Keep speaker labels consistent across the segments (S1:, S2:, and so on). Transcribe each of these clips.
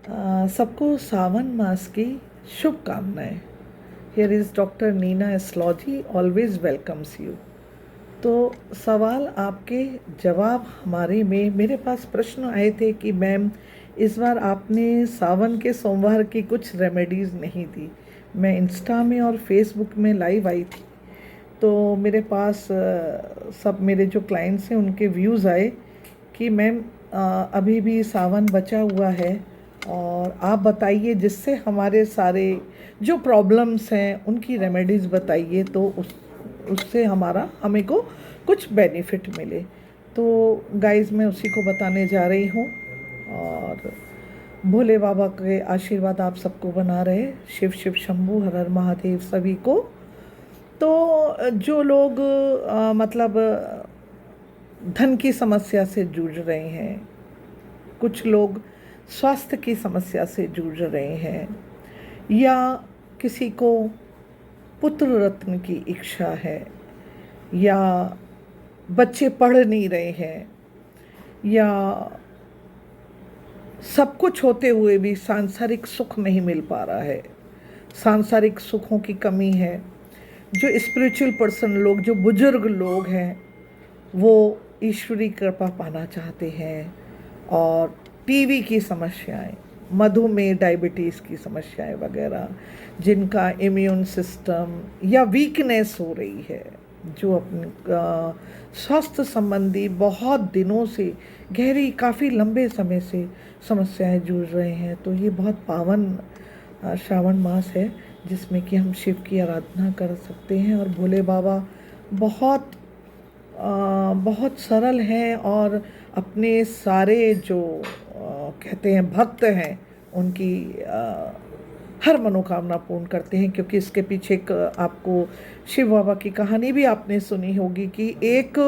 S1: सबको सावन मास की शुभकामनाएं। Here is doctor Neena astrology always welcomes you. तो सवाल आपके जवाब हमारे में मेरे पास प्रश्न आए थे कि मैम इस बार आपने सावन के सोमवार की कुछ रेमेडीज़ नहीं दी। मैं इंस्टा में और फेसबुक में लाइव आई थी, तो मेरे पास सब मेरे जो क्लाइंट्स हैं उनके व्यूज़ आए कि मैम अभी भी सावन बचा हुआ है और आप बताइए जिससे हमारे सारे जो प्रॉब्लम्स हैं उनकी रेमेडीज़ बताइए, तो उससे हमें को कुछ बेनिफिट मिले। तो गाइस मैं उसी को बताने जा रही हूँ और भोले बाबा के आशीर्वाद आप सबको बना रहे। शिव शिव शंभू हर हर महादेव सभी को। तो जो लोग मतलब धन की समस्या से जूझ रहे हैं, कुछ लोग स्वास्थ्य की समस्या से जूझ रहे हैं, या किसी को पुत्र रत्न की इच्छा है, या बच्चे पढ़ नहीं रहे हैं, या सब कुछ होते हुए भी सांसारिक सुख नहीं मिल पा रहा है, सांसारिक सुखों की कमी है, जो स्पिरिचुअल पर्सन लोग, जो बुजुर्ग लोग हैं, वो ईश्वरी कृपा पाना चाहते हैं, और टीवी की समस्याएं, मधुमेह, डायबिटीज़ की समस्याएं वगैरह, जिनका इम्यून सिस्टम या वीकनेस हो रही है, जो अपने स्वास्थ्य संबंधी बहुत दिनों से गहरी, काफ़ी लंबे समय से समस्याएं जूझ रहे हैं, तो ये बहुत पावन श्रावण मास है जिसमें कि हम शिव की आराधना कर सकते हैं। और भोले बाबा बहुत सरल हैं और अपने सारे जो कहते हैं भक्त हैं उनकी हर मनोकामना पूर्ण करते हैं। क्योंकि इसके पीछे एक आपको शिव बाबा की कहानी भी आपने सुनी होगी कि एक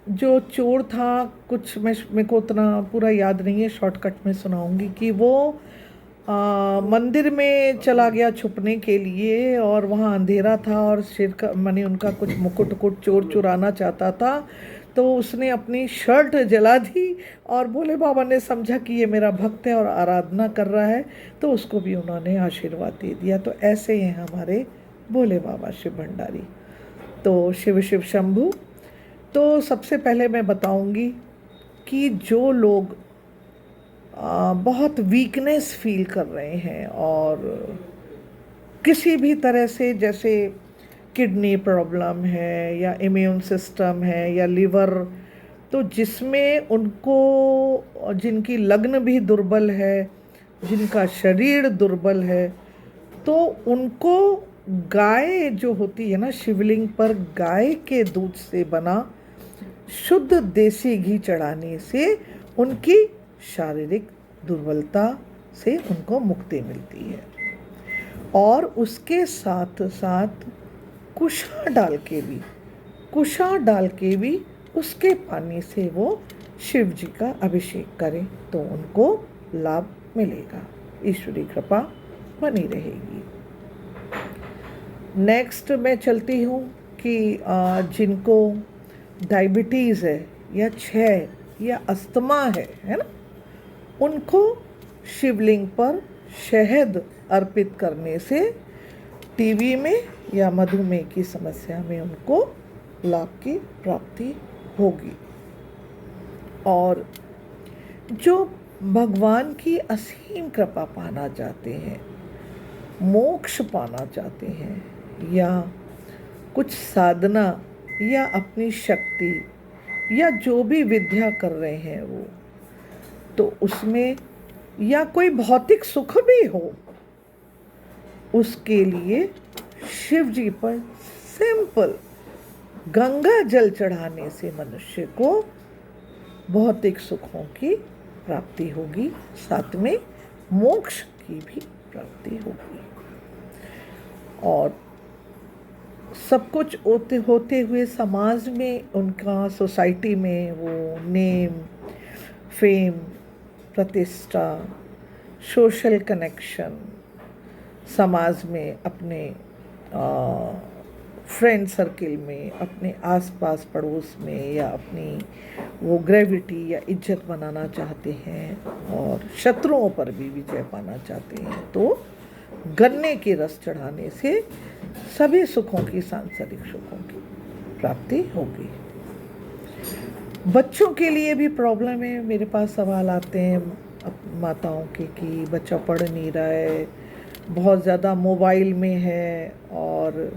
S1: जो चोर था, कुछ मेरे को उतना पूरा याद नहीं है, शॉर्टकट में सुनाऊंगी, कि वो मंदिर में चला गया छुपने के लिए, और वहाँ अंधेरा था और शेर का माने उनका कुछ मुकुट चोर चुराना चाहता था, तो उसने अपनी शर्ट जला दी और भोले बाबा ने समझा कि ये मेरा भक्त है और आराधना कर रहा है, तो उसको भी उन्होंने आशीर्वाद दे दिया। तो ऐसे हैं हमारे भोले बाबा शिव भंडारी। तो शिव शिव शंभू। तो सबसे पहले मैं बताऊंगी कि जो लोग बहुत वीकनेस फील कर रहे हैं और किसी भी तरह से, जैसे किडनी प्रॉब्लम है या इम्यून सिस्टम है या लिवर, तो जिसमें उनको, जिनकी लग्न भी दुर्बल है, जिनका शरीर दुर्बल है, तो उनको गाय जो होती है ना, शिवलिंग पर गाय के दूध से बना शुद्ध देसी घी चढ़ाने से उनकी शारीरिक दुर्बलता से उनको मुक्ति मिलती है। और उसके साथ साथ कुशा डाल के भी उसके पानी से वो शिव जी का अभिषेक करें तो उनको लाभ मिलेगा, ईश्वरी कृपा बनी रहेगी। नेक्स्ट मैं चलती हूँ कि जिनको डायबिटीज़ है या क्षय या अस्थमा है ना, उनको शिवलिंग पर शहद अर्पित करने से टीबी में या मधुमेह की समस्या में उनको लाभ की प्राप्ति होगी। और जो भगवान की असीम कृपा पाना चाहते हैं, मोक्ष पाना चाहते हैं, या कुछ साधना या अपनी शक्ति या जो भी विद्या कर रहे हैं वो, तो उसमें या कोई भौतिक सुख भी हो, उसके लिए शिव जी पर सिंपल गंगा जल चढ़ाने से मनुष्य को भौतिक सुखों की प्राप्ति होगी, साथ में मोक्ष की भी प्राप्ति होगी। और सब कुछ होते हुए समाज में उनका, सोसाइटी में वो नेम, फेम, प्रतिष्ठा, सोशल कनेक्शन, समाज में अपने फ्रेंड सर्किल में, अपने आसपास पड़ोस में, या अपनी वो ग्रेविटी या इज्जत बनाना चाहते हैं और शत्रुओं पर भी विजय पाना चाहते हैं, तो गन्ने के रस चढ़ाने से सभी सुखों की, सांसारिक सुखों की प्राप्ति होगी। बच्चों के लिए भी प्रॉब्लम है। मेरे पास सवाल आते हैं माताओं के कि बच्चा पढ़ नहीं रहा है, बहुत ज़्यादा मोबाइल में है और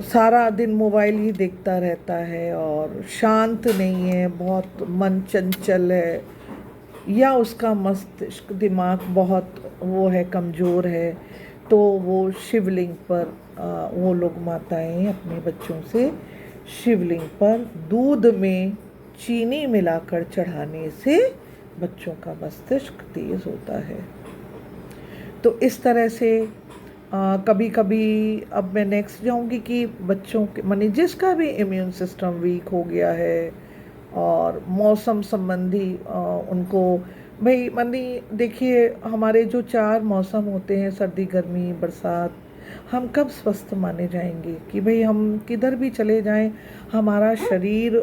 S1: सारा दिन मोबाइल ही देखता रहता है और शांत नहीं है, बहुत मन चंचल है, या उसका मस्तिष्क दिमाग बहुत वो है, कमज़ोर है, तो वो शिवलिंग पर वो लोग माताएं अपने बच्चों से शिवलिंग पर दूध में चीनी मिलाकर चढ़ाने से बच्चों का मस्तिष्क तेज होता है। तो इस तरह से कभी कभी, अब मैं नेक्स्ट जाऊंगी कि बच्चों के माने जिसका भी इम्यून सिस्टम वीक हो गया है और मौसम संबंधी उनको भाई मानी, देखिए हमारे जो 4 मौसम होते हैं, सर्दी, गर्मी, बरसात, हम कब स्वस्थ माने जाएंगे कि भाई हम किधर भी चले जाएं, हमारा शरीर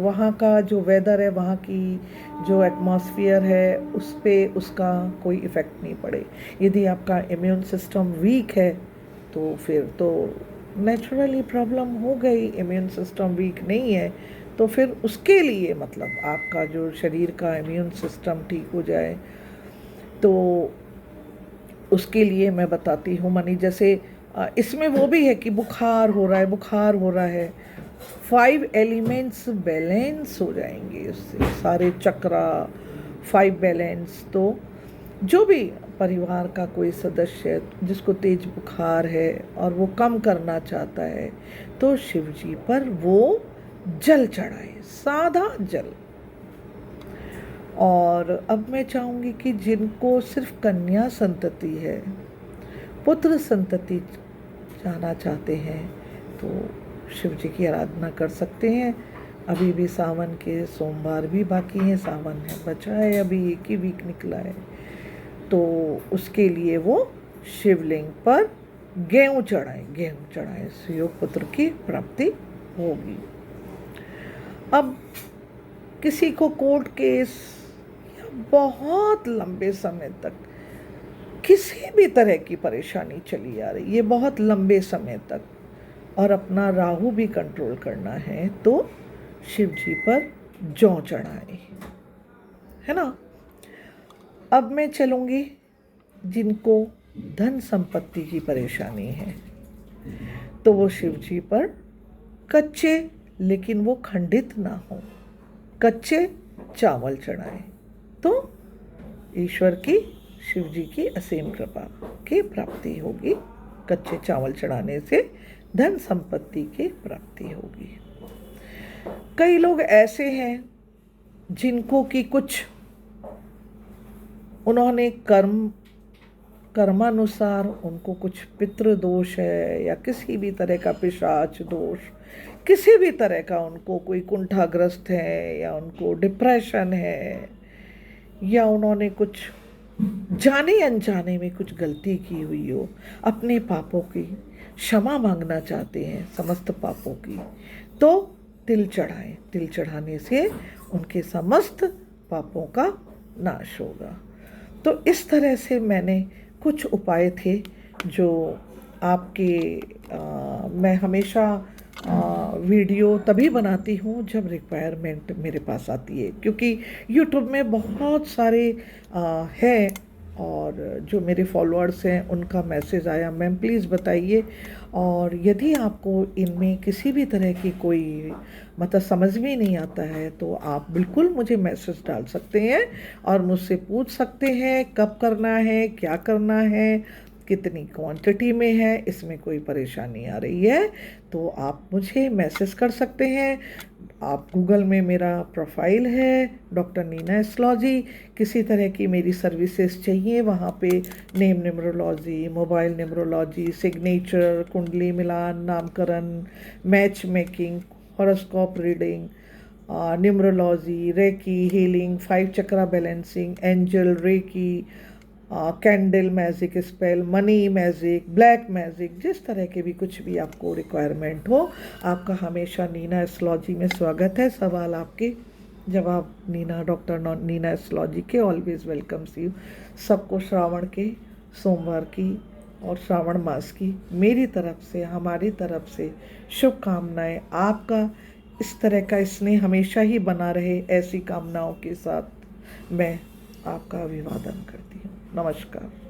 S1: वहाँ का जो वेदर है, वहाँ की जो एटमॉस्फेयर है, उस पे उसका कोई इफ़ेक्ट नहीं पड़े। यदि आपका इम्यून सिस्टम वीक है तो फिर तो नेचुरली प्रॉब्लम हो गई। इम्यून सिस्टम वीक नहीं है तो फिर उसके लिए मतलब आपका जो शरीर का इम्यून सिस्टम ठीक हो जाए, तो उसके लिए मैं बताती हूँ। मानी जैसे इसमें वो भी है कि बुखार हो रहा है, 5 एलिमेंट्स बैलेंस हो जाएंगे उससे, सारे चक्रा 5 बैलेंस। तो जो भी परिवार का कोई सदस्य जिसको तेज बुखार है और वो कम करना चाहता है, तो शिव जी पर वो जल चढ़ाए, सादा जल। और अब मैं चाहूँगी कि जिनको सिर्फ कन्या संतति है, पुत्र संतति जाना चाहते हैं, तो शिव जी की आराधना कर सकते हैं। अभी भी सावन के सोमवार भी बाकी हैं, सावन है बचा है, अभी 1 ही वीक निकला है, तो उसके लिए वो शिवलिंग पर गेहूँ चढ़ाएं, सुयोग पुत्र की प्राप्ति होगी। अब किसी को कोर्ट केस बहुत लंबे समय तक किसी भी तरह की परेशानी चली आ रही है, बहुत लंबे समय तक, और अपना राहु भी कंट्रोल करना है, तो शिव जी पर जौ चढ़ाए, है ना। अब मैं चलूँगी जिनको धन संपत्ति की परेशानी है, तो वो शिव जी पर कच्चे, लेकिन वो खंडित ना हो, कच्चे चावल चढ़ाएं, तो ईश्वर की, शिव जी की असीम कृपा की प्राप्ति होगी। कच्चे चावल चढ़ाने से धन संपत्ति की प्राप्ति होगी। कई लोग ऐसे हैं जिनको कि कुछ उन्होंने कर्मानुसार उनको कुछ पितृदोष है, या किसी भी तरह का पिशाच दोष, किसी भी तरह का उनको कोई कुंठाग्रस्त है, या उनको डिप्रेशन है, या उन्होंने कुछ जाने अनजाने में कुछ गलती की हुई हो, अपने पापों की क्षमा मांगना चाहते हैं, समस्त पापों की, तो तिल चढ़ाएं। तिल चढ़ाने से उनके समस्त पापों का नाश होगा। तो इस तरह से मैंने कुछ उपाय थे जो मैं हमेशा वीडियो तभी बनाती हूँ जब रिक्वायरमेंट मेरे पास आती है, क्योंकि यूट्यूब में बहुत सारे हैं, और जो मेरे फॉलोअर्स हैं उनका मैसेज आया, मैम प्लीज़ बताइए, और यदि आपको इनमें किसी भी तरह की कोई मतलब समझ में नहीं आता है, तो आप बिल्कुल मुझे मैसेज डाल सकते हैं और मुझसे पूछ सकते हैं कब करना है, क्या करना है, कितनी क्वांटिटी में है, इसमें कोई परेशानी आ रही है तो आप मुझे मैसेज कर सकते हैं। आप गूगल में मेरा प्रोफाइल है, डॉक्टर नीना एस्ट्रोलॉजी, किसी तरह की मेरी सर्विसेज चाहिए, वहाँ पे name numerology, mobile numerology, signature, कुंडली मिलान, नामकरण, match making, horoscope reading, numerology, reiki healing, 5 chakra balancing, angel reiki, candle magic spell, money magic, black magic, जिस तरह के भी कुछ भी आपको रिक्वायरमेंट हो, आपका हमेशा नीना एस्ट्रोलॉजी में स्वागत है। सवाल आपके जवाब नीना, डॉक्टर नीना एस्ट्रोलॉजी के ऑलवेज वेलकम्स यू। सबको श्रावण के सोमवार की और श्रावण मास की मेरी तरफ से, हमारी तरफ से शुभकामनाएं। आपका इस तरह का स्नेह हमेशा ही बना रहे, ऐसी कामनाओं के साथ मैं आपका अभिवादन करती हूँ। नमस्कार।